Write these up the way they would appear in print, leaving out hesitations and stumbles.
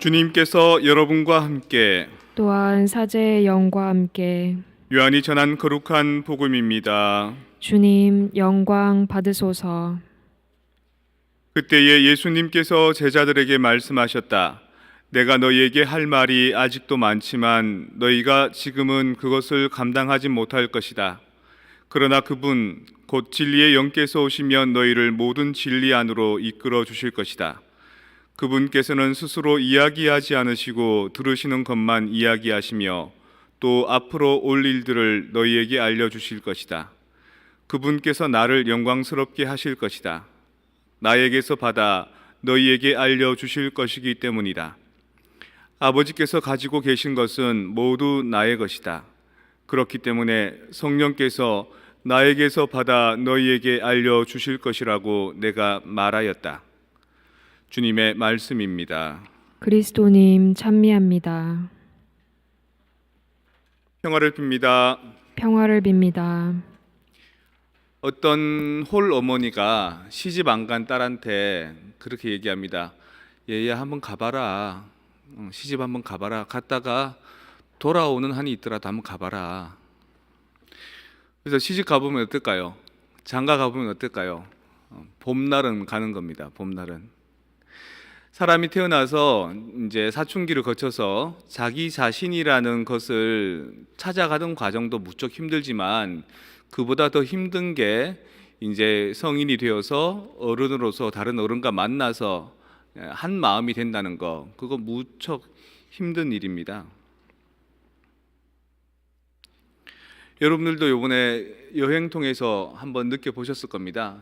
주님께서 여러분과 함께 또한 사제의 영과 함께 요한이 전한 거룩한 복음입니다. 주님 영광 받으소서. 그때에 예수님께서 제자들에게 말씀하셨다. 내가 너희에게 할 말이 아직도 많지만 너희가 지금은 그것을 감당하지 못할 것이다. 그러나 그분 곧 진리의 영께서 오시면 너희를 모든 진리 안으로 이끌어 주실 것이다. 그분께서는 스스로 이야기하지 않으시고 들으시는 것만 이야기하시며 또 앞으로 올 일들을 너희에게 알려주실 것이다. 그분께서 나를 영광스럽게 하실 것이다. 나에게서 받아 너희에게 알려주실 것이기 때문이다. 아버지께서 가지고 계신 것은 모두 나의 것이다. 그렇기 때문에 성령께서 나에게서 받아 너희에게 알려주실 것이라고 내가 말하였다. 주님의 말씀입니다. 그리스도님 찬미합니다. 평화를 빕니다. 평화를 빕니다. 어떤 홀 어머니가 시집 안 간 딸한테 그렇게 얘기합니다. 얘야 한번 가봐라. 시집 한번 가봐라. 갔다가 돌아오는 한이 있더라도 한번 가봐라. 그래서 시집 가보면 어떨까요? 장가 가보면 어떨까요? 봄날은 가는 겁니다. 봄날은. 사람이 태어나서 이제 사춘기를 거쳐서 자기 자신이라는 것을 찾아가는 과정도 무척 힘들지만 그보다 더 힘든 게 이제 성인이 되어서 어른으로서 다른 어른과 만나서 한 마음이 된다는 거, 그거 무척 힘든 일입니다. 여러분들도 이번에 여행 통해서 한번 느껴보셨을 겁니다.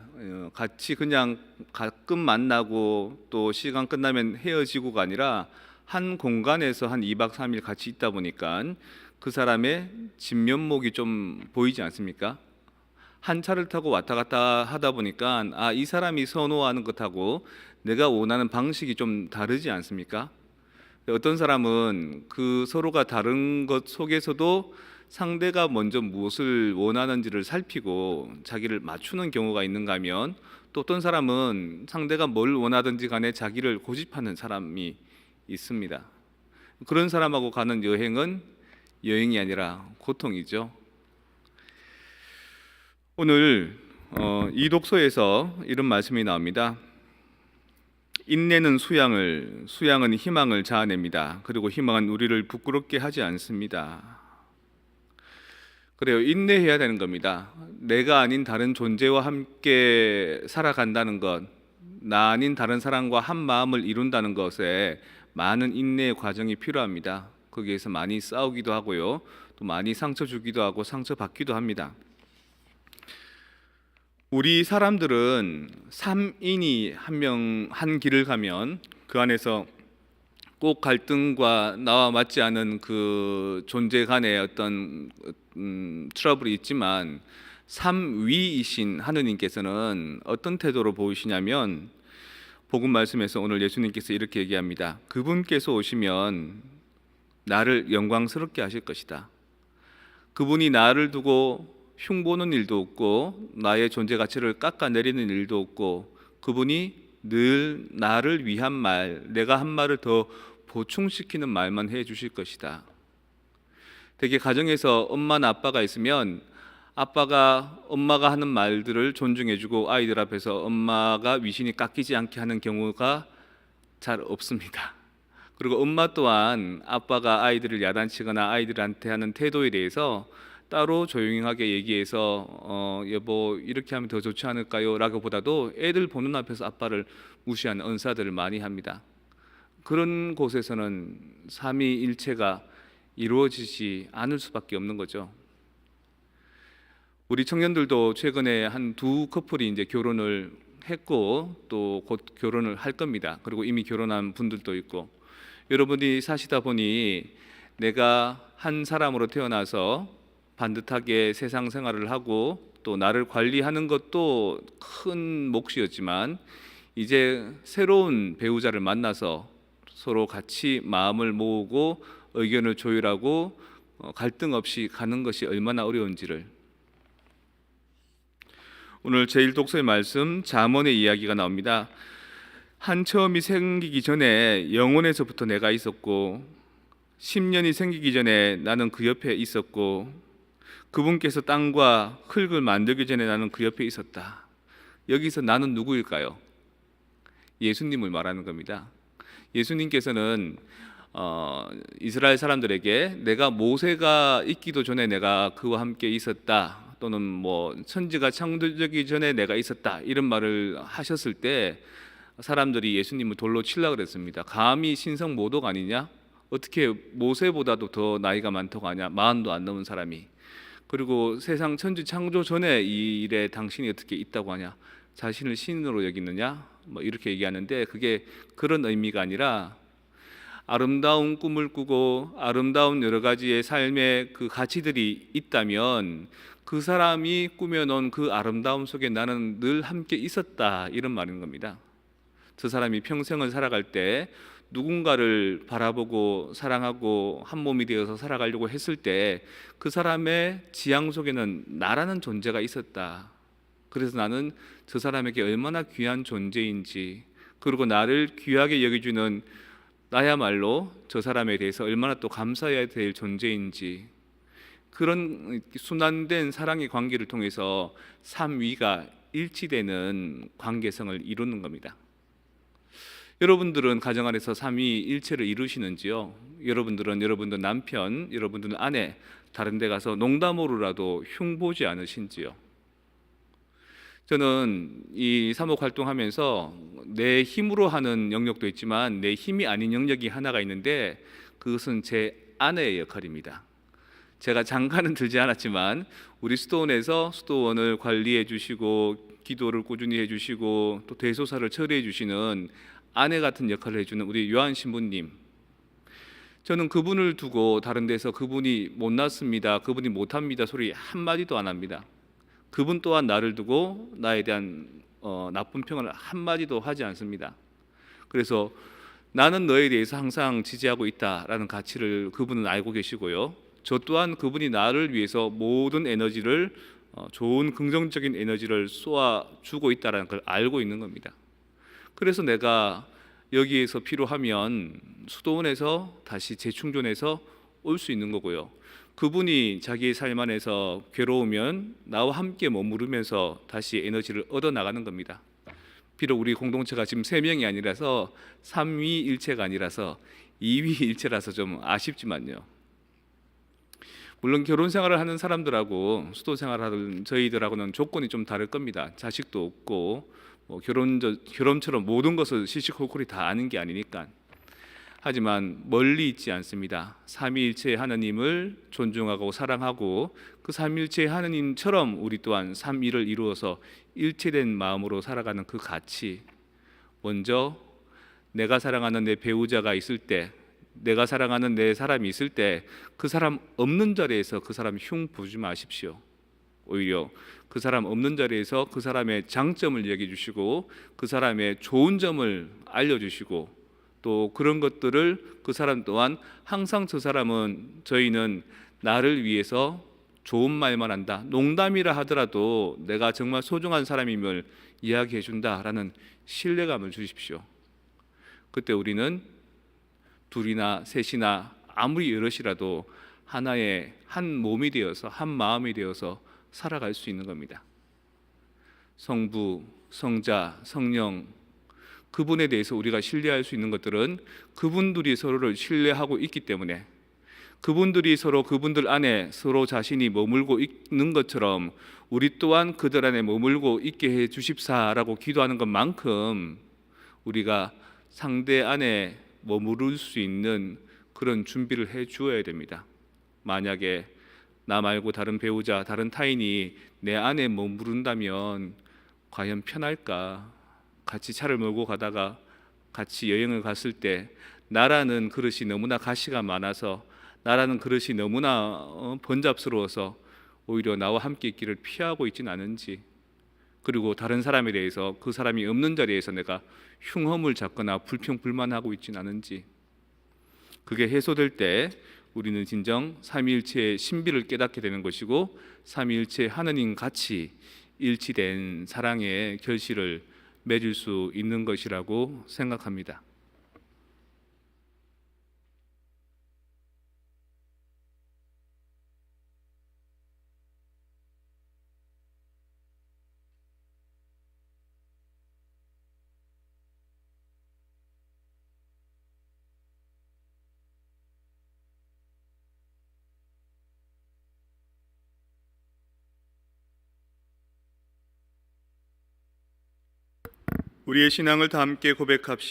같이 그냥 가끔 만나고 또 시간 끝나면 헤어지고가 아니라 한 공간에서 한 2박 3일 같이 있다 보니까 그 사람의 진면목이 좀 보이지 않습니까? 한 차를 타고 왔다 갔다 하다 보니까 이 사람이 선호하는 것하고 내가 원하는 방식이 좀 다르지 않습니까? 어떤 사람은 그 서로가 다른 것 속에서도 상대가 먼저 무엇을 원하는지를 살피고 자기를 맞추는 경우가 있는가 하면 또 어떤 사람은 상대가 뭘 원하든지 간에 자기를 고집하는 사람이 있습니다. 그런 사람하고 가는 여행은 여행이 아니라 고통이죠. 오늘 이 독서에서 이런 말씀이 나옵니다. 인내는 수양은 희망을 자아냅니다. 그리고 희망은 우리를 부끄럽게 하지 않습니다. 그래요. 인내해야 되는 겁니다. 내가 아닌 다른 존재와 함께 살아간다는 것, 나 아닌 다른 사람과 한 마음을 이룬다는 것에 많은 인내의 과정이 필요합니다. 거기에서 많이 싸우기도 하고요. 또 많이 상처 주기도 하고 상처 받기도 합니다. 우리 사람들은 3인이 한 길을 가면 그 안에서 꼭 갈등과 나와 맞지 않은 그 존재 간의 어떤 트러블이 있지만 삼위이신 하느님께서는 어떤 태도로 보이시냐면 복음 말씀에서 오늘 예수님께서 이렇게 얘기합니다. 그분께서 오시면 나를 영광스럽게 하실 것이다. 그분이 나를 두고 흉보는 일도 없고 나의 존재 가치를 깎아내리는 일도 없고 그분이 늘 나를 위한 말, 내가 한 말을 더 보충시키는 말만 해 주실 것이다. 되게 가정에서 엄마나 아빠가 있으면 엄마가 하는 말들을 존중해주고 아이들 앞에서 엄마가 위신이 깎이지 않게 하는 경우가 잘 없습니다. 그리고 엄마 또한 아빠가 아이들을 야단치거나 아이들한테 하는 태도에 대해서 따로 조용하게 얘기해서 여보 이렇게 하면 더 좋지 않을까요? 라고 보다도 애들 보는 앞에서 아빠를 무시하는 언사들을 많이 합니다. 그런 곳에서는 삼위일체가 이루어지지 않을 수밖에 없는 거죠. 우리 청년들도 최근에 한 두 커플이 이제 결혼을 했고 또 곧 결혼을 할 겁니다. 그리고 이미 결혼한 분들도 있고 여러분이 사시다 보니 내가 한 사람으로 태어나서 반듯하게 세상 생활을 하고 또 나를 관리하는 것도 큰 몫이었지만 이제 새로운 배우자를 만나서 서로 같이 마음을 모으고 의견을 조율하고 갈등 없이 가는 것이 얼마나 어려운지를 오늘 제1독서의 말씀 잠언의 이야기가 나옵니다. 한 처음이 생기기 전에 영혼에서부터 내가 있었고 10년이 생기기 전에 나는 그 옆에 있었고 그분께서 땅과 흙을 만들기 전에 나는 그 옆에 있었다. 여기서 나는 누구일까요? 예수님을 말하는 겁니다. 예수님께서는 이스라엘 사람들에게 내가 모세가 있기도 전에 내가 그와 함께 있었다, 또는 뭐 천지가 창조되기 전에 내가 있었다, 이런 말을 하셨을 때 사람들이 예수님을 돌로 치려고 그랬습니다. 감히 신성 모독 아니냐? 어떻게 모세보다도 더 나이가 많다고 하냐? 40도 안 넘은 사람이. 그리고 세상 천지 창조 전에 이 일에 당신이 어떻게 있다고 하냐? 자신을 신으로 여기느냐? 뭐 이렇게 얘기하는데, 그게 그런 의미가 아니라 아름다운 꿈을 꾸고 아름다운 여러 가지의 삶의 그 가치들이 있다면 그 사람이 꾸며놓은 그 아름다움 속에 나는 늘 함께 있었다, 이런 말인 겁니다. 저 사람이 평생을 살아갈 때 누군가를 바라보고 사랑하고 한 몸이 되어서 살아가려고 했을 때 그 사람의 지향 속에는 나라는 존재가 있었다. 그래서 나는 저 사람에게 얼마나 귀한 존재인지, 그리고 나를 귀하게 여겨주는 나야말로 저 사람에 대해서 얼마나 또 감사해야 될 존재인지, 그런 순환된 사랑의 관계를 통해서 삼위가 일치되는 관계성을 이루는 겁니다. 여러분들은 가정 안에서 삼위일체를 이루시는지요? 여러분들 남편, 여러분들은 아내, 다른 데 가서 농담으로라도 흉보지 않으신지요? 저는 이 사목 활동하면서 내 힘으로 하는 영역도 있지만 내 힘이 아닌 영역이 하나가 있는데, 그것은 제 아내의 역할입니다. 제가 장가는 들지 않았지만 우리 수도원에서 수도원을 관리해 주시고 기도를 꾸준히 해 주시고 또 대소사를 처리해 주시는 아내 같은 역할을 해주는 우리 요한 신부님, 저는 그분을 두고 다른 데서 그분이 못났습니다, 그분이 못합니다 소리 한마디도 안 합니다. 그분 또한 나를 두고 나에 대한 나쁜 평을 한마디도 하지 않습니다. 그래서 나는 너에 대해서 항상 지지하고 있다라는 가치를 그분은 알고 계시고요, 저 또한 그분이 나를 위해서 모든 에너지를 좋은 긍정적인 에너지를 쏘아주고 있다는 걸 알고 있는 겁니다. 그래서 내가 여기에서 필요하면 수도원에서 다시 재충전해서 올 수 있는 거고요, 그분이 자기의 삶 안에서 괴로우면 나와 함께 머무르면서 다시 에너지를 얻어 나가는 겁니다. 비록 우리 공동체가 지금 3명이 아니라서 삼위일체가 아니라서 이위일체라서 좀 아쉽지만요, 물론 결혼 생활을 하는 사람들하고 수도 생활하는 저희들하고는 조건이 좀 다를 겁니다. 자식도 없고 뭐 결혼처럼 모든 것을 시시콜콜이 다 아는 게 아니니까. 하지만 멀리 있지 않습니다. 삼위일체의 하나님을 존중하고 사랑하고 그 삼위일체의 하나님처럼 우리 또한 삼위를 이루어서 일체된 마음으로 살아가는 그 가치, 먼저 내가 사랑하는 내 배우자가 있을 때, 내가 사랑하는 내 사람이 있을 때 그 사람 없는 자리에서 그 사람 흉 보지 마십시오. 오히려 그 사람 없는 자리에서 그 사람의 장점을 얘기해 주시고 그 사람의 좋은 점을 알려주시고, 또 그런 것들을 그 사람 또한 항상 저 사람은, 저희는 나를 위해서 좋은 말만 한다, 농담이라 하더라도 내가 정말 소중한 사람임을 이야기해 준다라는 신뢰감을 주십시오. 그때 우리는 둘이나 셋이나 아무리 여럿이라도 하나의 한 몸이 되어서 한 마음이 되어서 살아갈 수 있는 겁니다. 성부, 성자, 성령, 그분에 대해서 우리가 신뢰할 수 있는 것들은 그분들이 서로를 신뢰하고 있기 때문에, 그분들이 서로 그분들 안에 서로 자신이 머물고 있는 것처럼 우리 또한 그들 안에 머물고 있게 해 주십사라고 기도하는 것만큼 우리가 상대 안에 머무를 수 있는 그런 준비를 해 주어야 됩니다. 만약에 나 말고 다른 배우자, 다른 타인이 내 안에 머무른다면 과연 편할까? 같이 차를 몰고 가다가 같이 여행을 갔을 때 나라는 그릇이 너무나 가시가 많아서, 나라는 그릇이 너무나 번잡스러워서 오히려 나와 함께 있기를 피하고 있진 않은지, 그리고 다른 사람에 대해서 그 사람이 없는 자리에서 내가 흉허물 잡거나 불평불만하고 있진 않은지, 그게 해소될 때 우리는 진정 삼위일체의 신비를 깨닫게 되는 것이고, 삼위일체 하느님 같이 일치된 사랑의 결실을 맺을 수 있는 것이라고 생각합니다. 우리의 신앙을 다 함께 고백합시다.